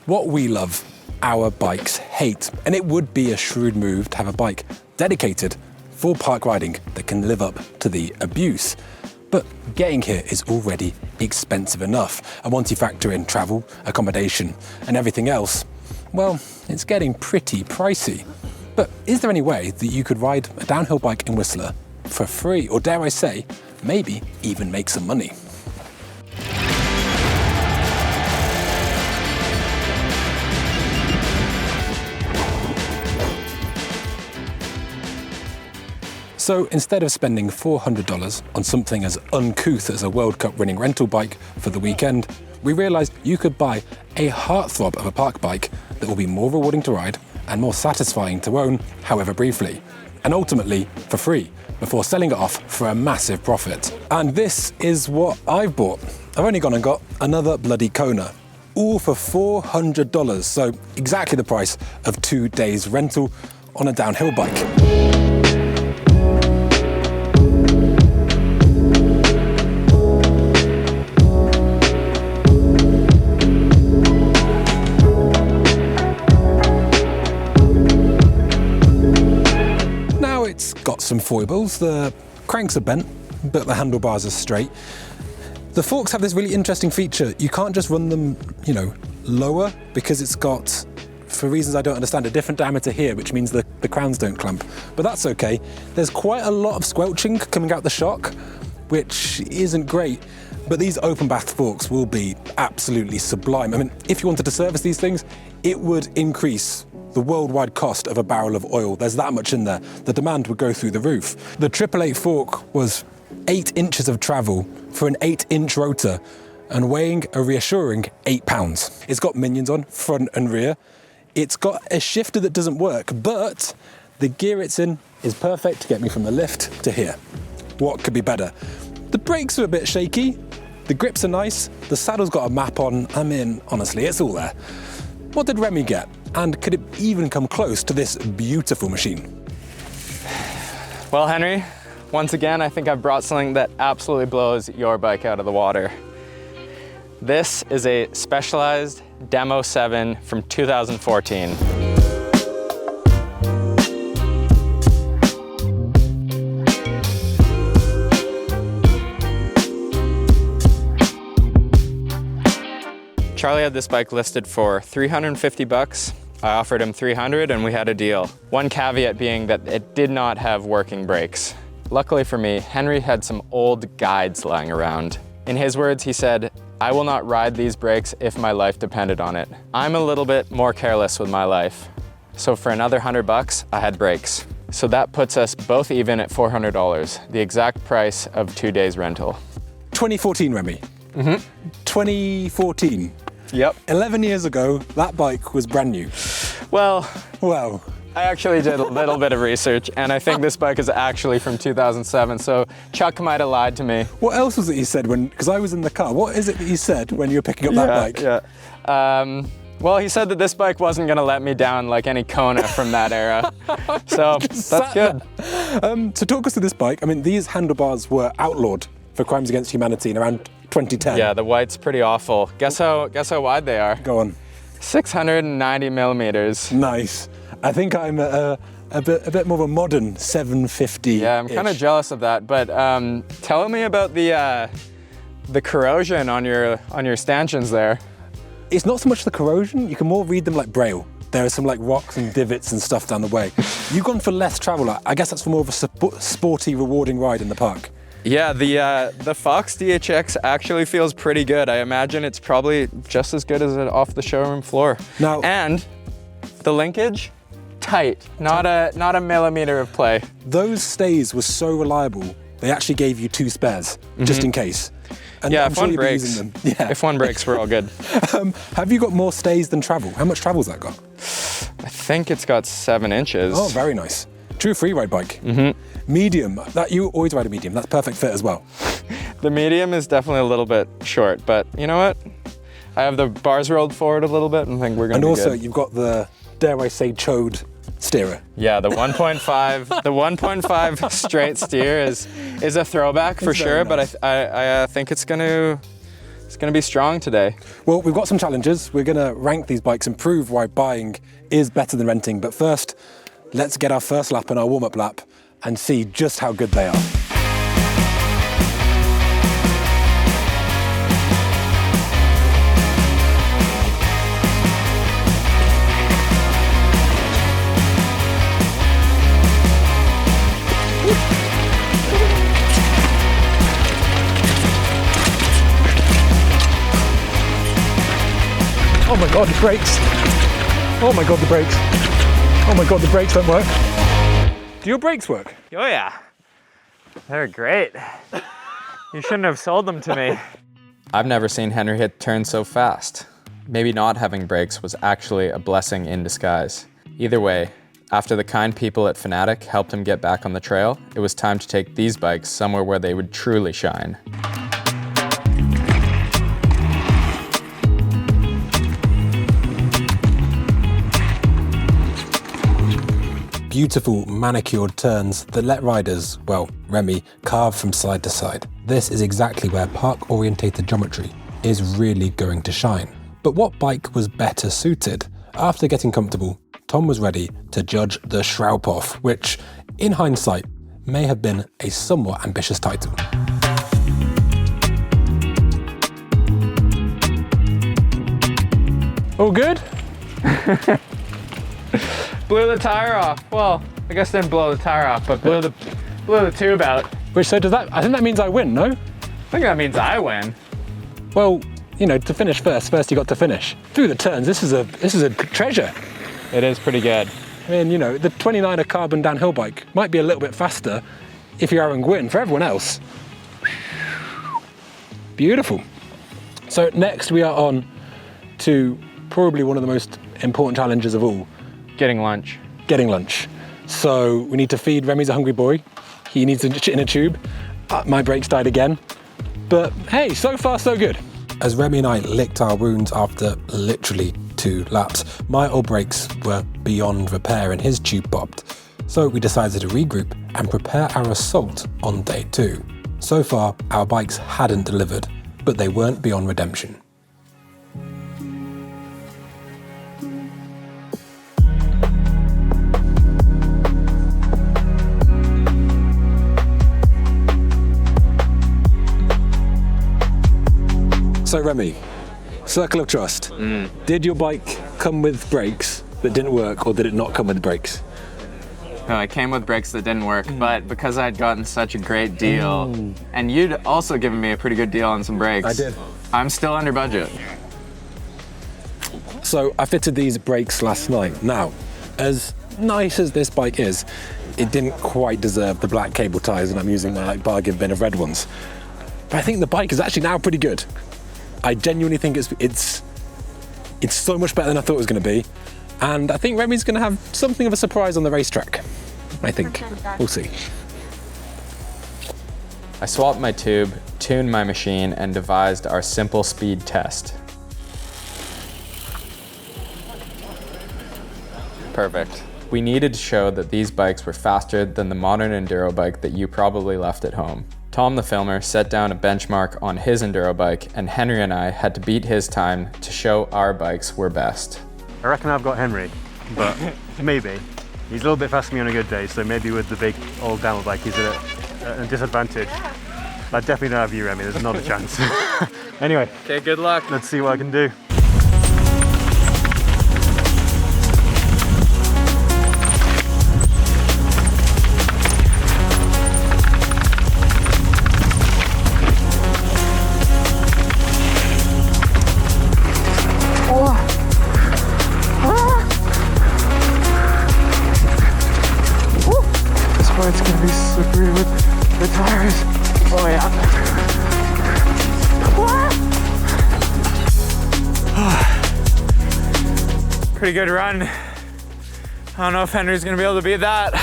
What we love, our bikes hate. And it would be a shrewd move to have a bike dedicated for park riding that can live up to the abuse. But getting here is already expensive enough. And once you factor in travel, accommodation, and everything else, well, it's getting pretty pricey. But is there any way that you could ride a downhill bike in Whistler for free, or dare I say, maybe even make some money? So instead of spending $400 on something as uncouth as a World Cup winning rental bike for the weekend, we realised you could buy a heartthrob of a park bike that will be more rewarding to ride and more satisfying to own, however briefly, and ultimately for free, before selling it off for a massive profit. And this is what I've bought. I've only gone and got another bloody Kona, all for $400, so exactly the price of 2 days rental on a downhill bike. Got some foibles, the cranks are bent, but the handlebars are straight. The forks have this really interesting feature. You can't just run them, lower, because it's got, for reasons I don't understand, a different diameter here, which means the crowns don't clamp. But that's okay. There's quite a lot of squelching coming out the shock, which isn't great. But these open bath forks will be absolutely sublime. I mean, if you wanted to service these things, it would increase the worldwide cost of a barrel of oil. There's that much in there. The demand would go through the roof. The 888 fork was 8 inches of travel for an 8-inch rotor and weighing a reassuring 8 pounds. It's got minions on, front and rear. It's got a shifter that doesn't work, but the gear it's in is perfect to get me from the lift to here. What could be better? The brakes are a bit shaky. The grips are nice. The saddle's got a map on. I mean, honestly, it's all there. What did Remi get? And could it even come close to this beautiful machine? Well, Henry, once again, I think I've brought something that absolutely blows your bike out of the water. This is a Specialized Demo 7 from 2014. Charlie had this bike listed for 350 bucks. I offered him 300 and we had a deal. One caveat being that it did not have working brakes. Luckily for me, Henry had some old guides lying around. In his words, he said, "I will not ride these brakes if my life depended on it." I'm a little bit more careless with my life. So for another 100 bucks, I had brakes. So that puts us both even at $400, the exact price of 2 days rental. 2014, Remi. 2014. Yep. 11 years ago, that bike was brand new. Well, I I actually did a little bit of research, and I think this bike is actually from 2007, so Chuck might have lied to me. What else was it you said because I was in the car, what is it that you said when you were picking up that bike? Yeah. Well, he said that this bike wasn't gonna let me down like any Kona from that era. So that's good. So talk us through this bike. I mean, these handlebars were outlawed for crimes against humanity in around 2010. Yeah, the white's pretty awful. Guess how wide they are? Go on. 690 millimeters. Nice. I think I'm a bit more of a modern 750. Yeah, I'm kind of jealous of that. But tell me about the corrosion on your stanchions there. It's not so much the corrosion. You can more read them like Braille. There are some like rocks and divots and stuff down the way. You've gone for less travel. I guess that's for more of a sporty, rewarding ride in the park. Yeah, the Fox DHX actually feels pretty good. I imagine it's probably just as good as it off the showroom floor. Now, and the linkage, tight, not a millimeter of play. Those stays were so reliable. They actually gave you 2 spares, just in case. And yeah, I'm if sure one you'll be breaks, using them. Yeah. If one breaks, we're all good. Have you got more stays than travel? How much travel's that got? I think it's got 7 inches. Oh, very nice. True free ride bike. Medium, that you always ride a medium. That's perfect fit as well. The medium is definitely a little bit short, but you know what? I have the bars rolled forward a little bit and I think we're gonna be good. And also you've got the, dare I say, chode steerer. Yeah, the 1.5, the 1.5 straight steer is a throwback for sure, nice. But I think it's gonna It's gonna be strong today. Well, we've got some challenges. We're gonna rank these bikes and prove why buying is better than renting. But first, let's get our first lap and our warm-up lap and see just how good they are. Oh my God, the brakes. Oh my God, the brakes. Oh my God, the brakes don't work. Do your brakes work? Oh yeah, they're great. You shouldn't have sold them to me. I've never seen Henry hit turns so fast. Maybe not having brakes was actually a blessing in disguise. Either way, after the kind people at Fanatic helped him get back on the trail, it was time to take these bikes somewhere where they would truly shine. Beautiful manicured turns that let riders, well, Remi, carve from side to side. This is exactly where park-orientated geometry is really going to shine. But what bike was better suited? After getting comfortable, Tom was ready to judge the Schralp off, which, in hindsight, may have been a somewhat ambitious title. All good? Blew the tire off. Well, I guess didn't blow the tire off, but blew the tube out. Which, so does that, I think that means I win, no? I think that means I win. Well, you know, to finish first you got to finish. Through the turns, this is a treasure. It is pretty good. I mean, you know, the 29er carbon downhill bike might be a little bit faster if you're Aaron Gwynn. For everyone else, beautiful. So next we are on to probably one of the most important challenges of all. Getting lunch. Getting lunch. So we need to feed Remi's a hungry boy. He needs to shit in a tube. My brakes died again. But hey, so far so good. As Remi and I licked our wounds after literally 2 laps, my old brakes were beyond repair and his tube popped. So we decided to regroup and prepare our assault on day 2. So far, our bikes hadn't delivered, but they weren't beyond redemption. So Remi, circle of trust. Did your bike come with brakes that didn't work, or did it not come with brakes? No, it came with brakes that didn't work, but because I'd gotten such a great deal, and you'd also given me a pretty good deal on some brakes. I did. I'm still under budget. So I fitted these brakes last night. Now, as nice as this bike is, it didn't quite deserve the black cable ties, and I'm using my bargain bin of red ones. But I think the bike is actually now pretty good. I genuinely think it's so much better than I thought it was going to be, and I think Remi's going to have something of a surprise on the racetrack. I think. We'll see. I swapped my tube, tuned my machine, and devised our simple speed test. Perfect. We needed to show that these bikes were faster than the modern enduro bike that you probably left at home. Tom the filmer set down a benchmark on his enduro bike, and Henry and I had to beat his time to show our bikes were best. I reckon I've got Henry, but maybe. He's a little bit faster than me on a good day, so maybe with the big old downward bike he's at a disadvantage. I definitely don't have you, Remi, there's not a chance. Anyway. Okay, good luck. Let's see what I can do. It's gonna be slippery with the tires. Oh yeah. Pretty good run. I don't know if Henry's gonna be able to beat that.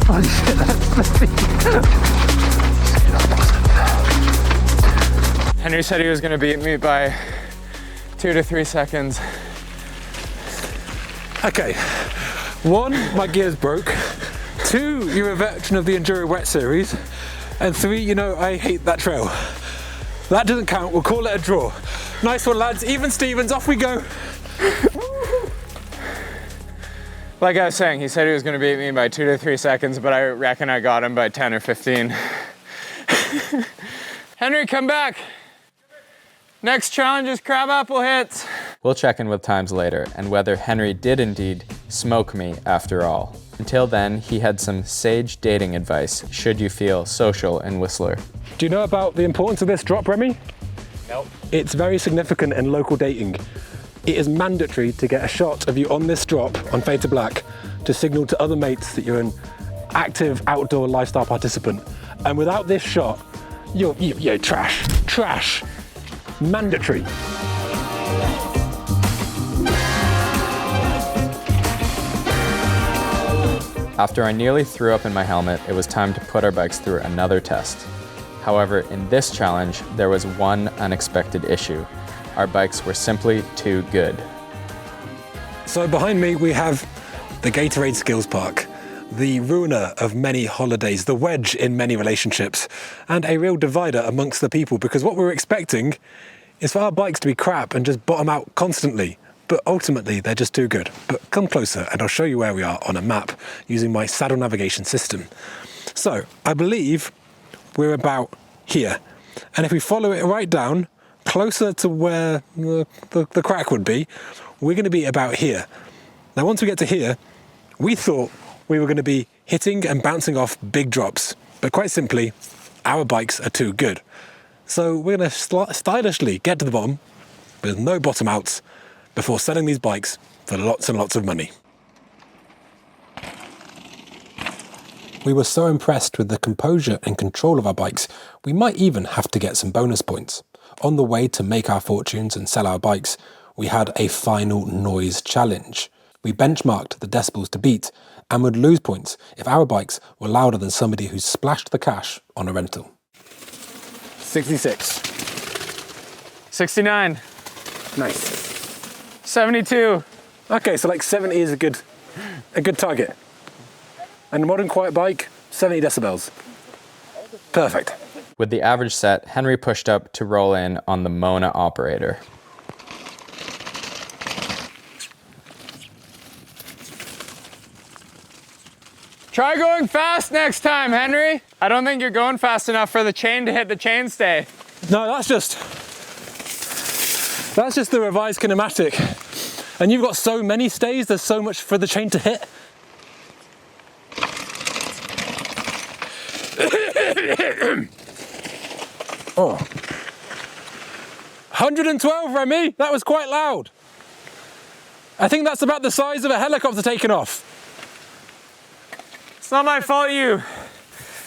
Holy shit, that's slippy. Henry said he was gonna beat me by 2 to 3 seconds. Okay, 1, my gears broke. 2, you're a veteran of the Enduro Wet Series. And 3, you know, I hate that trail. That doesn't count, we'll call it a draw. Nice one, lads. Even Stevens, off we go. Like I was saying, he said he was going to beat me by 2 to 3 seconds, but I reckon I got him by 10 or 15. Henry, come back. Next challenge is crab apple hits. We'll check in with times later and whether Henry did indeed smoke me after all. Until then, he had some sage dating advice should you feel social in Whistler. Do you know about the importance of this drop, Remi? Nope. It's very significant in local dating. It is mandatory to get a shot of you on this drop on Fade to Black to signal to other mates that you're an active outdoor lifestyle participant. And without this shot, you're trash, trash. Mandatory. After I nearly threw up in my helmet, it was time to put our bikes through another test. However, in this challenge, there was one unexpected issue. Our bikes were simply too good. So behind me we have the Gatorade Skills Park, the ruiner of many holidays, the wedge in many relationships, and a real divider amongst the people, because what we're expecting is for our bikes to be crap and just bottom out constantly. But ultimately they're just too good. But come closer and I'll show you where we are on a map using my saddle navigation system. So I believe we're about here. And if we follow it right down, closer to where the crack would be, we're going to be about here. Now once we get to here, we thought we were going to be hitting and bouncing off big drops, but quite simply, our bikes are too good. So we're going to stylishly get to the bottom with no bottom outs before selling these bikes for lots and lots of money. We were so impressed with the composure and control of our bikes, we might even have to get some bonus points. On the way to make our fortunes and sell our bikes, we had a final noise challenge. We benchmarked the decibels to beat and would lose points if our bikes were louder than somebody who splashed the cash on a rental. 66. 69. Nice. 72. Okay, so like 70 is a good target. And a modern quiet bike, 70 decibels. Perfect. With the average set, Henry pushed up to roll in on the Mona operator. Try going fast next time, Henry. I don't think you're going fast enough for the chain to hit the chainstay. No, that's just the revised kinematic. And you've got so many stays, there's so much for the chain to hit. Oh. 112, Remi, that was quite loud. I think that's about the size of a helicopter taking off. It's not my fault you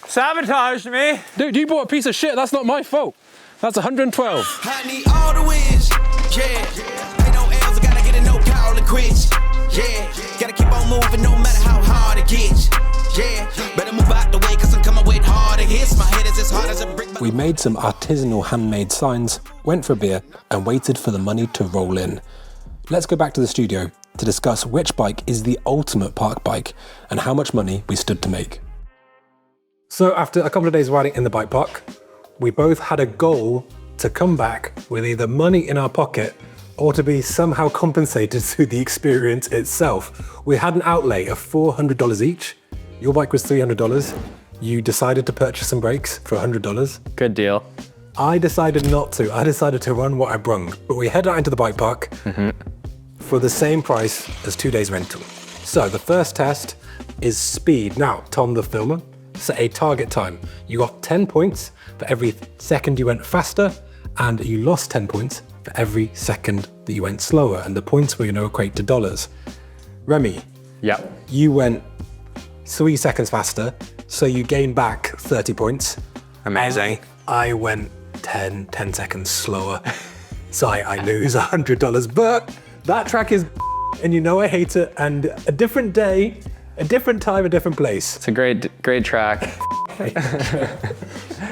sabotaged me. Dude, you bought a piece of shit, that's not my fault. That's 112. I need all the wins, yeah. Ain't no L's, I gotta get a no call to quits, yeah. Gotta keep on moving no matter how hard it gets, yeah. Better move out the way cause I'm coming with harder hits. My head is as hard as a brick. We made some artisanal handmade signs, went for a beer and waited for the money to roll in. Let's go back to the studio to discuss which bike is the ultimate park bike and how much money we stood to make. So after a couple of days riding in the bike park, we both had a goal to come back with either money in our pocket or to be somehow compensated through the experience itself. We had an outlay of $400 each. Your bike was $300. You decided to purchase some brakes for $100. Good deal. I decided not to. I decided to run what I brung. But we head out into the bike park for the same price as 2 days rental. So the first test is speed. Now, Tom the filmer, set a target time. You got 10 points for every second you went faster, and you lost 10 points for every second that you went slower. And the points were going to equate to dollars. Remi, Yep. you went 3 seconds faster, so you gained back 30 points. Amazing. I went 10 seconds slower, so I lose $100. But that track is and you know I hate it, and a different day, a different time, a different place. It's a great track.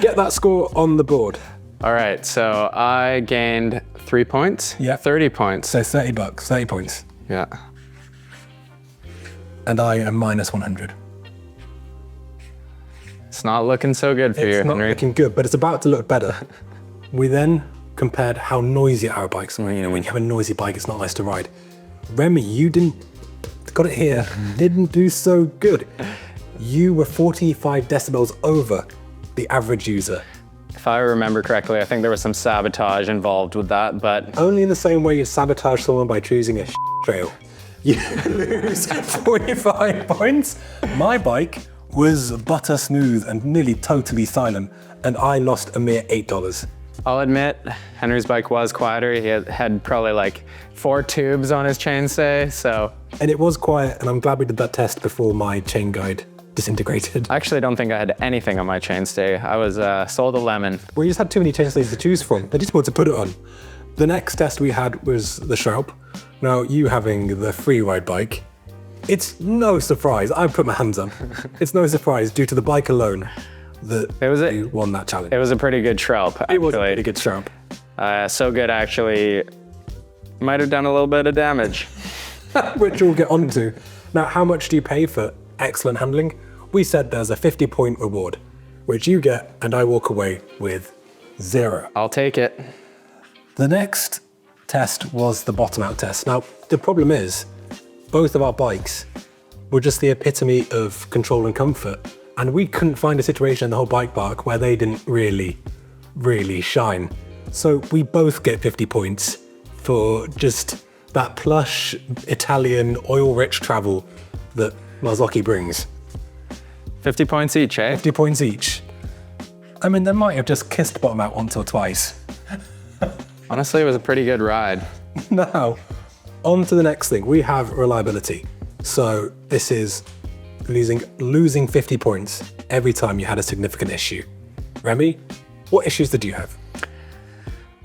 Get that score on the board. All right, so I gained 3 points. Yeah. 30 points. So $30, 30 points. Yeah. and I am minus 100. It's not looking so good for you, It's not Henry. looking good, but it's about to look better. We then compared how noisy our bikes were. You know, when you have a noisy bike, it's not nice to ride. Remi, you got it here, didn't do so good. You were 45 decibels over the average user. If I remember correctly, I think there was some sabotage involved with that, but Only in the same way you sabotage someone by choosing a trail. You lose 45 points. My bike was butter smooth and nearly totally silent, and I lost a mere $8. I'll admit, Henry's bike was quieter. He had probably like 4 tubes on his chainstay, so. And it was quiet, and I'm glad we did that test before my chain guide disintegrated. I actually don't think I had anything on my chainstay. I was sold a lemon. We just had too many chainstays to choose from. I just wanted to put it on. The next test we had was the Schralp. Now, you having the free ride bike, it's no surprise. I put my hands up. It's no surprise due to the bike alone that you won that challenge. It was a pretty good Schralp, actually. It was a pretty good Schralp. So good, actually, might have done a little bit of damage. Which we'll get onto. Now, how much do you pay for excellent handling? We said there's a 50-point reward, which you get, and I walk away with 0. I'll take it. The next test was the bottom out test. Now, the problem is, both of our bikes were just the epitome of control and comfort, and we couldn't find a situation in the whole bike park where they didn't really shine. So we both get 50 points for just that plush Italian oil-rich travel that Marzocchi brings. 50 points each, eh? 50 points each. I mean, they might have just kissed bottom out once or twice. Honestly, it was a pretty good ride. Now, on to the next thing. We have reliability. So this is losing 50 points every time you had a significant issue. Remi, what issues did you have?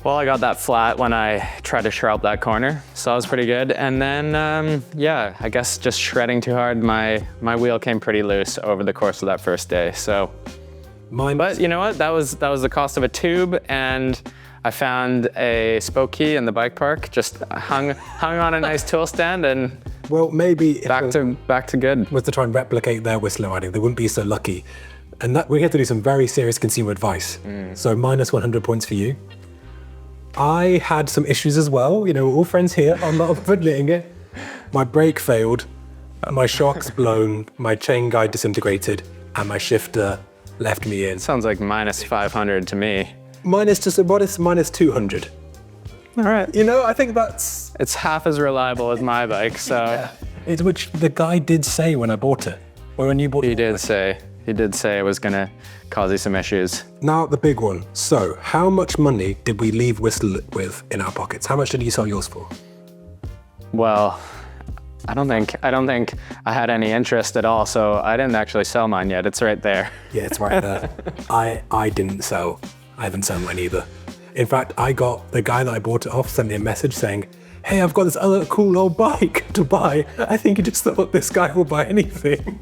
Well, I got that flat when I tried to Schralp that corner, so that was pretty good. And then, yeah, I guess just shredding too hard, my wheel came pretty loose over the course of that first day. So, but you know what? That was the cost of a tube, and I found a spoke key in the bike park, just hung on a nice tool stand, and well, maybe back to good. Was to try and replicate their whistler riding, they wouldn't be so lucky. And that we had to do some very serious consumer advice. So minus 100 points for you. I had some issues as well. You know, we're all friends here. I'm not admitting it. My brake failed, my shocks blown, my chain guide disintegrated, and my shifter left me in. Sounds like minus 500 to me. Minus just a modest minus 200. All right. You know, I think it's half as reliable as my bike, so. Yeah. It's which the guy did say when I bought it, or when you bought it. He did say it was gonna cause you some issues. Now the big one. So, how much money did we leave Whistler with in our pockets? How much did you sell yours for? Well, I don't think I had any interest at all, so I didn't actually sell mine yet. It's right there. Yeah, it's right there. I didn't sell. I haven't sold mine either. In fact, I got the guy that I bought it off sent me a message saying, hey, I've got this other cool old bike to buy. I think he just thought this guy will buy anything.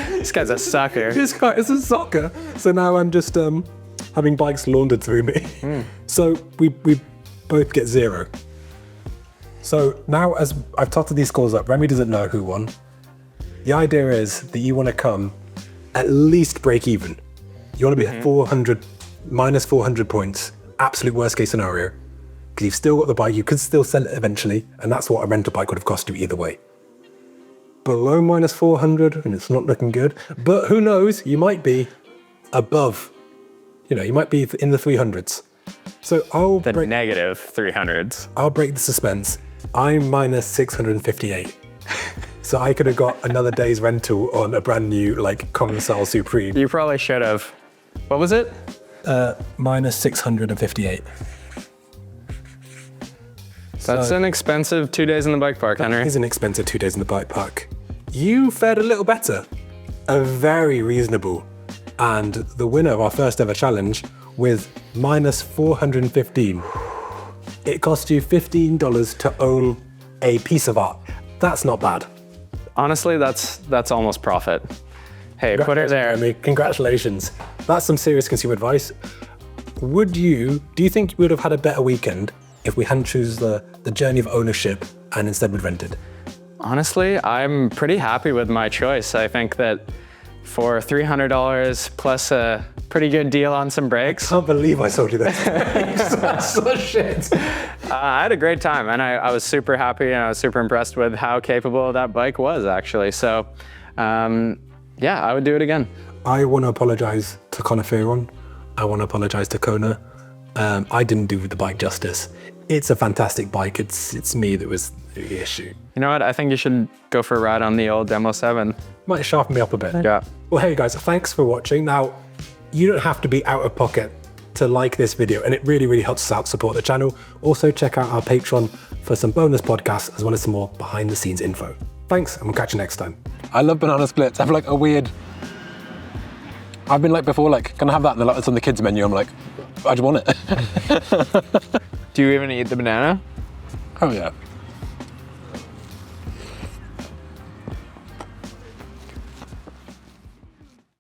This guy's a sucker. This guy is a sucker. So now I'm just having bikes laundered through me. So we both get 0. So now as I've totted these scores up, Remi doesn't know who won. The idea is that you want to come at least break even. You want to be at 400, minus 400 points. Absolute worst case scenario. Because you've still got the bike, you could still sell it eventually, and that's what a rental bike would have cost you either way. Below minus 400, and it's not looking good. But who knows, you might be above. You know, you might be in the 300s. So I'll break negative 300s. I'll break the suspense. I'm minus 658. So I could have got another day's rental on a brand new, like, Commensal Supreme. You probably should have. What was it? Minus 658. That's an expensive 2 days in the bike park, Henry. It is an expensive 2 days in the bike park. You fared a little better. A very reasonable. And the winner of our first ever challenge with minus 415. It cost you $15 to own a piece of art. That's not bad. Honestly, that's almost profit. Hey, put it there. Remi, congratulations. That's some serious consumer advice. Do you think you would have had a better weekend if we hadn't chosen the journey of ownership and instead we'd rented? Honestly, I'm pretty happy with my choice. I think that for $300 plus a pretty good deal on some brakes. I can't believe I sold you that. That's so shit. I had a great time, and I was super happy, and I was super impressed with how capable that bike was, actually. So, yeah, I would do it again. I want to apologize to Connor Fearon. I want to apologize to Kona. I didn't do the bike justice. It's a fantastic bike. It's me that was the issue. You know what? I think you should go for a ride on the old Demo 7. Might sharpen me up a bit. Yeah. Well, hey guys, thanks for watching. Now, you don't have to be out of pocket to like this video, and it really, really helps us out, support the channel. Also, check out our Patreon for some bonus podcasts, as well as some more behind the scenes info. Thanks, and we'll catch you next time. I love banana splits. I have like a weird, I've been like before, like, can I have that? And they're like, it's on the kids menu. I'm like, I just want it. Do you even eat the banana? Oh yeah.